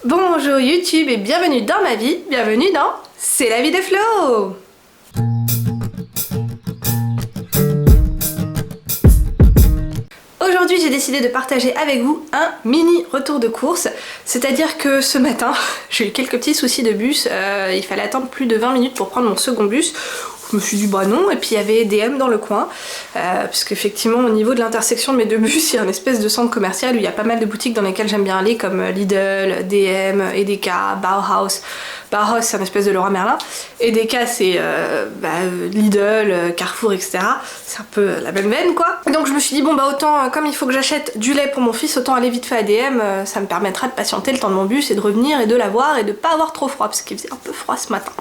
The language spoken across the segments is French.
Bonjour YouTube et bienvenue dans ma vie, bienvenue dans C'est la vie de Flo. Aujourd'hui j'ai décidé de partager avec vous un mini retour de course, c'est-à-dire que ce matin j'ai eu quelques petits soucis de bus, il fallait attendre plus de 20 minutes pour prendre mon second bus. Je me suis dit bah non, et puis il y avait DM dans le coin, parce qu'effectivement au niveau de l'intersection de mes deux bus, il y a une espèce de centre commercial où il y a pas mal de boutiques dans lesquelles j'aime bien aller, comme Lidl, DM, EDK, Bauhaus. Bauhaus c'est un espèce de Leroy Merlin, EDK c'est Lidl, Carrefour, etc. C'est un peu la même veine quoi. Donc je me suis dit bon bah autant, comme il faut que j'achète du lait pour mon fils, autant aller vite fait à DM, ça me permettra de patienter le temps de mon bus et de revenir et de l'avoir et de pas avoir trop froid, parce qu'il faisait un peu froid ce matin.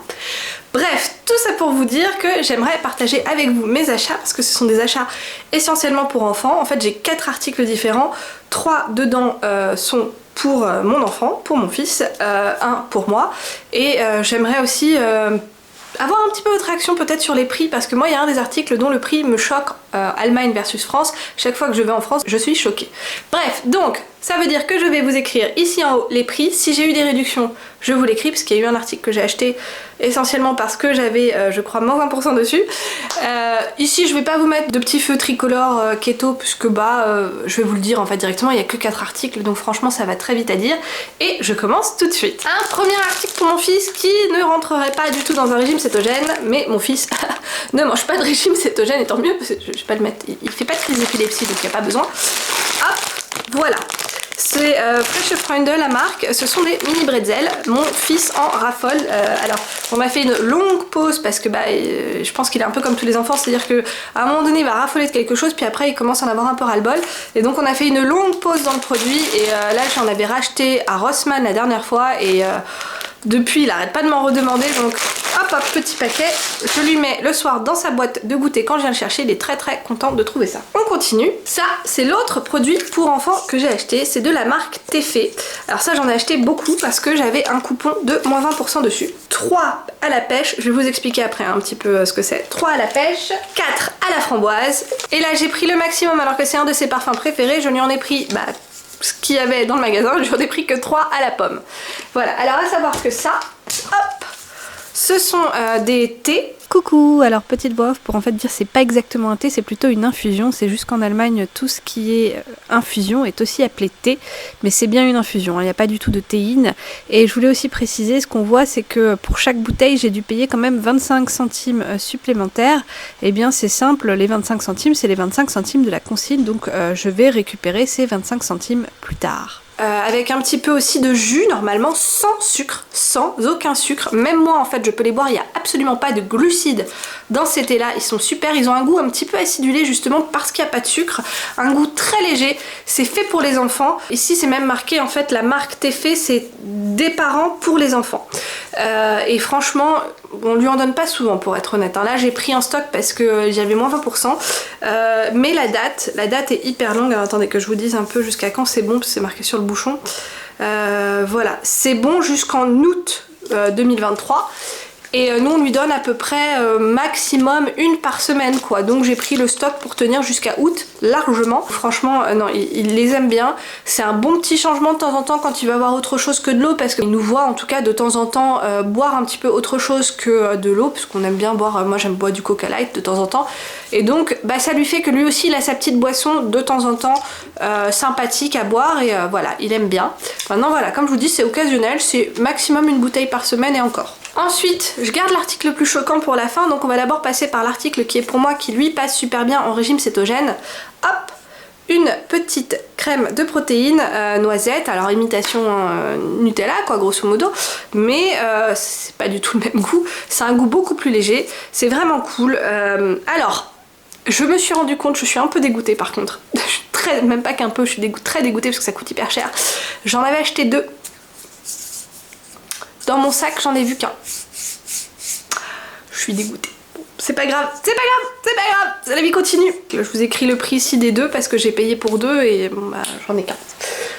Bref, tout ça pour vous dire que j'aimerais partager avec vous mes achats, parce que ce sont des achats essentiellement pour enfants. En fait j'ai 4 articles différents, 3 dedans sont pour mon enfant, pour mon fils, 1 pour moi, et j'aimerais aussi avoir un petit peu votre réaction peut-être sur les prix, parce que moi il y a un des articles dont le prix me choque, Allemagne versus France. Chaque fois que je vais en France je suis choquée. Bref, donc ça veut dire que je vais vous écrire ici en haut les prix. Si j'ai eu des réductions je vous l'écris, parce qu'il y a eu un article que j'ai acheté essentiellement parce que j'avais je crois moins 20% dessus. Ici je vais pas vous mettre de petits feux tricolores keto, puisque je vais vous le dire en fait directement, il y a que 4 articles donc franchement ça va très vite à dire, et je commence tout de suite. Un premier article pour mon fils qui ne rentrerait pas du tout dans un régime cétogène, mais mon fils ne mange pas de régime cétogène, et tant mieux, parce que je vais pas le mettre, il fait pas de crise d'épilepsie donc il n'y a pas besoin. Hop, voilà. C'est Fresh Freunde la marque, ce sont des mini bretzels, mon fils en raffole. Alors on m'a fait une longue pause parce que je pense qu'il est un peu comme tous les enfants, c'est-à-dire qu'à un moment donné il va raffoler de quelque chose puis après il commence à en avoir un peu ras-le-bol, et donc on a fait une longue pause dans le produit, et là j'en avais racheté à Rossmann la dernière fois, et depuis il arrête pas de m'en redemander, donc hop petit paquet, je lui mets le soir dans sa boîte de goûter quand je viens le chercher, il est très content de trouver ça. On continue, ça c'est l'autre produit pour enfants que j'ai acheté, c'est de la marque Teffé. Alors ça j'en ai acheté beaucoup parce que j'avais un coupon de moins 20% dessus. 3 à la pêche, je vais vous expliquer après un petit peu ce que c'est. 3 à la pêche, 4 à la framboise, et là j'ai pris le maximum alors que c'est un de ses parfums préférés, je lui en ai pris ce qu'il y avait dans le magasin, je n'en ai pris que 3 à la pomme. Voilà, alors à savoir que ça, hop, ce sont des thés. Coucou, alors petite voix off pour en fait dire c'est pas exactement un thé, c'est plutôt une infusion, c'est juste qu'en Allemagne tout ce qui est infusion est aussi appelé thé, mais c'est bien une infusion, il n'y a pas du tout de théine. Et je voulais aussi préciser, ce qu'on voit c'est que pour chaque bouteille j'ai dû payer quand même 25 centimes supplémentaires. Et bien c'est simple, les 25 centimes c'est les 25 centimes de la consigne, donc je vais récupérer ces 25 centimes plus tard. Avec un petit peu aussi de jus, normalement sans sucre, sans aucun sucre. Même moi en fait je peux les boire, il n'y a absolument pas de glucides dans ces thés là, ils sont super, ils ont un goût un petit peu acidulé justement parce qu'il n'y a pas de sucre, un goût très léger, c'est fait pour les enfants. Ici c'est même marqué en fait la marque Teffé, c'est des parents pour les enfants. Et franchement on lui en donne pas souvent pour être honnête, là j'ai pris en stock parce que j'avais moins 20%, mais la date est hyper longue. Alors attendez que je vous dise un peu jusqu'à quand c'est bon, parce que c'est marqué sur le bouchon. Voilà, c'est bon jusqu'en août 2023. Et nous on lui donne à peu près maximum 1 par semaine quoi, donc j'ai pris le stock pour tenir jusqu'à août largement. Franchement non, il les aime bien, c'est un bon petit changement de temps en temps quand il va boire autre chose que de l'eau, parce qu'il nous voit en tout cas de temps en temps boire un petit peu autre chose que de l'eau, parce qu'on aime bien boire, moi j'aime boire du Coca Light de temps en temps, et donc ça lui fait que lui aussi il a sa petite boisson de temps en temps sympathique à boire, et voilà, il aime bien. Maintenant voilà, comme je vous dis c'est occasionnel, c'est maximum 1 bouteille par semaine et encore. Ensuite, je garde l'article le plus choquant pour la fin, donc on va d'abord passer par l'article qui est pour moi, qui lui passe super bien en régime cétogène. Hop, une petite crème de protéines noisette, alors imitation Nutella quoi grosso modo, mais c'est pas du tout le même goût, c'est un goût beaucoup plus léger, c'est vraiment cool. Alors, je me suis rendu compte, je suis un peu dégoûtée par contre, même pas qu'un peu, je suis très dégoûtée parce que ça coûte hyper cher. J'en avais acheté 2. Dans mon sac, j'en ai vu qu'un. Je suis dégoûtée. Bon, c'est pas grave, c'est pas grave, c'est pas grave, la vie continue. Je vous écris le prix ici des 2 parce que j'ai payé pour 2 et bon, j'en ai qu'un.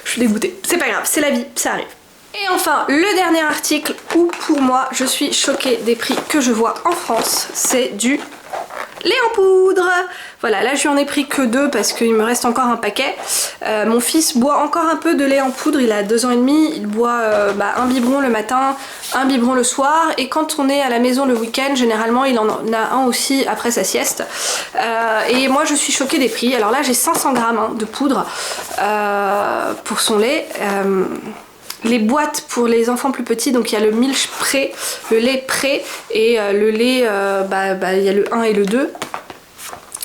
Je suis dégoûtée. C'est pas grave, c'est la vie, ça arrive. Et enfin, le dernier article où pour moi je suis choquée des prix que je vois en France, c'est du lait en poudre. Voilà, là je lui en ai pris que 2 parce qu'il me reste encore un paquet. Mon fils boit encore un peu de lait en poudre, il a 2 ans et demi, il boit un biberon le matin, un biberon le soir, et quand on est à la maison le week-end, généralement il en a un aussi après sa sieste. Et moi je suis choquée des prix. Alors là j'ai 500 grammes de poudre pour son lait. Les boîtes pour les enfants plus petits, donc il y a le Milch Pré, le lait Pré, et le lait, il y a le 1 et le 2.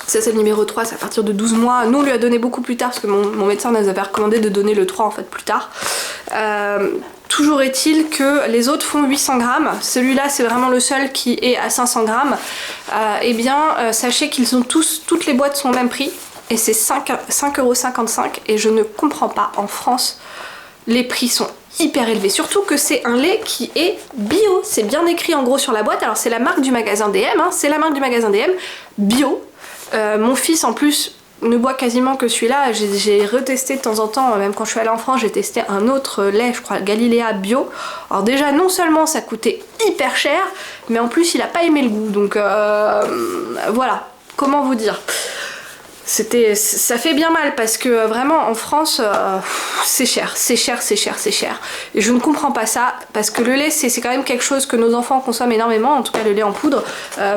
Ça c'est le numéro 3, c'est à partir de 12 mois. Nous on lui a donné beaucoup plus tard parce que mon médecin nous avait recommandé de donner le 3 en fait plus tard. Toujours est-il que les autres font 800 grammes. Celui-là c'est vraiment le seul qui est à 500 grammes. Sachez qu'ils ont toutes les boîtes sont au même prix. Et c'est 5,55 € et je ne comprends pas, en France les prix sont hyper élevés. Surtout que c'est un lait qui est bio. C'est bien écrit en gros sur la boîte. Alors c'est la marque du magasin DM, c'est la marque du magasin DM, bio. Mon fils en plus ne boit quasiment que celui-là. J'ai retesté de temps en temps, même quand je suis allée en France, j'ai testé un autre lait, je crois Galiléa bio. Alors déjà non seulement ça coûtait hyper cher, mais en plus il a pas aimé le goût. Donc voilà, comment vous dire, ça fait bien mal parce que vraiment en France c'est cher. Et je ne comprends pas ça parce que le lait c'est quand même quelque chose que nos enfants consomment énormément, en tout cas le lait en poudre.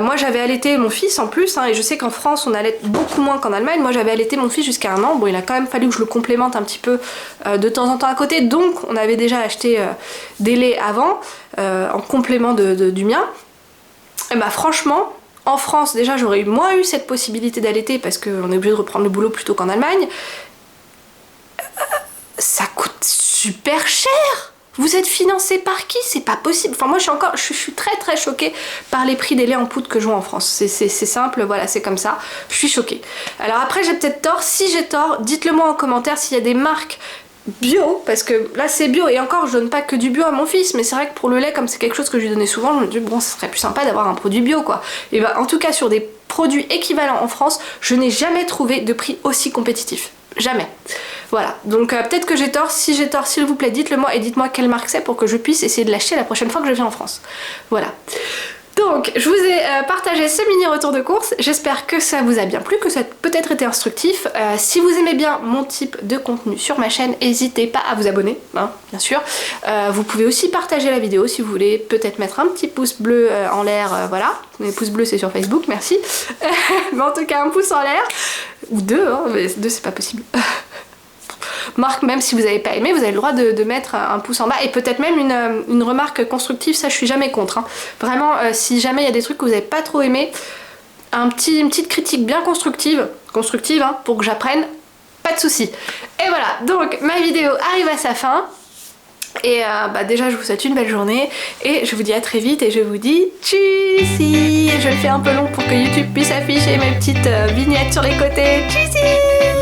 Moi j'avais allaité mon fils en plus, et je sais qu'en France on allait beaucoup moins qu'en Allemagne. Moi j'avais allaité mon fils jusqu'à 1 an. Bon, il a quand même fallu que je le complémente un petit peu de temps en temps à côté, donc on avait déjà acheté des laits avant en complément du mien. Et bah franchement, en France, déjà, j'aurais moins eu cette possibilité d'allaiter parce qu'on est obligé de reprendre le boulot plutôt qu'en Allemagne. Ça coûte super cher. Vous êtes financé par qui? C'est pas possible. Enfin, moi, je suis très très choquée par les prix des laits en poudre que je vois en France. C'est simple, voilà, c'est comme ça. Je suis choquée. Alors après, j'ai peut-être tort. Si j'ai tort, dites-le moi en commentaire s'il y a des marques bio, parce que là c'est bio, et encore je donne pas que du bio à mon fils, mais c'est vrai que pour le lait, comme c'est quelque chose que je lui donnais souvent, je me dis bon, ce serait plus sympa d'avoir un produit bio quoi. Et bah en tout cas sur des produits équivalents en France, je n'ai jamais trouvé de prix aussi compétitif, jamais. Voilà, donc peut-être que j'ai tort. Si j'ai tort, s'il vous plaît, dites-le moi et dites-moi quelle marque c'est pour que je puisse essayer de l'acheter la prochaine fois que je viens en France. Voilà. Donc je vous ai partagé ce mini retour de course, j'espère que ça vous a bien plu, que ça a peut-être été instructif. Si vous aimez bien mon type de contenu sur ma chaîne, n'hésitez pas à vous abonner, bien sûr. Vous pouvez aussi partager la vidéo si vous voulez, peut-être mettre un petit pouce bleu en l'air, voilà. Les pouces bleus c'est sur Facebook, merci. Mais en tout cas un pouce en l'air, ou 2, mais 2 c'est pas possible. Marque, même si vous n'avez pas aimé, vous avez le droit de mettre un pouce en bas et peut-être même une remarque constructive, ça je suis jamais contre. Vraiment, si jamais il y a des trucs que vous n'avez pas trop aimé, une petite critique bien constructive pour que j'apprenne, pas de souci. Et voilà, donc ma vidéo arrive à sa fin. Et déjà je vous souhaite une belle journée et je vous dis à très vite et je vous dis tchuss. Je le fais un peu long pour que YouTube puisse afficher mes petites vignettes sur les côtés. Tchuss.